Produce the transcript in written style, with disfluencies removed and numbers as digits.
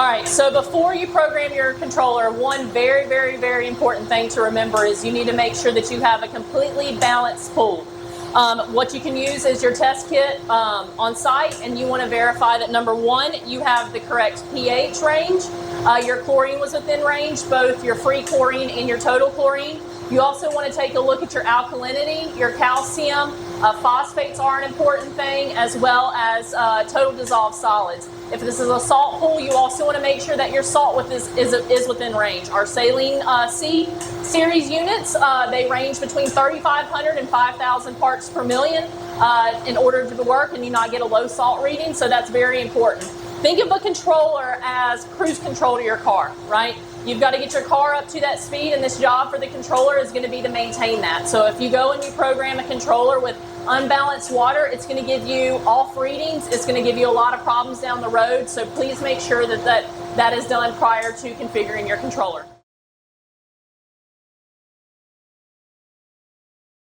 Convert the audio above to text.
All right, so before you program your controller, one very, very, very important thing to remember is you need to make sure that you have a completely balanced pool. What you can use is your test kit on site, and you want to verify that number one, you have the correct pH range, your chlorine was within range, both your free chlorine and your total chlorine. You also want to take a look at your alkalinity, your calcium, phosphates are an important thing, as well as total dissolved solids. If this is a salt pool, you also want to make sure that your salt is within range. Our saline C series units, they range between 3,500 and 5,000 parts per million in order to work and you not get a low salt reading, so that's very important. Think of a controller as cruise control to your car, right? You've got to get your car up to that speed, and this job for the controller is going to be to maintain that. So if you go and you program a controller with unbalanced water, it's going to give you off readings. It's going to give you a lot of problems down the road. So please make sure that is done prior to configuring your controller.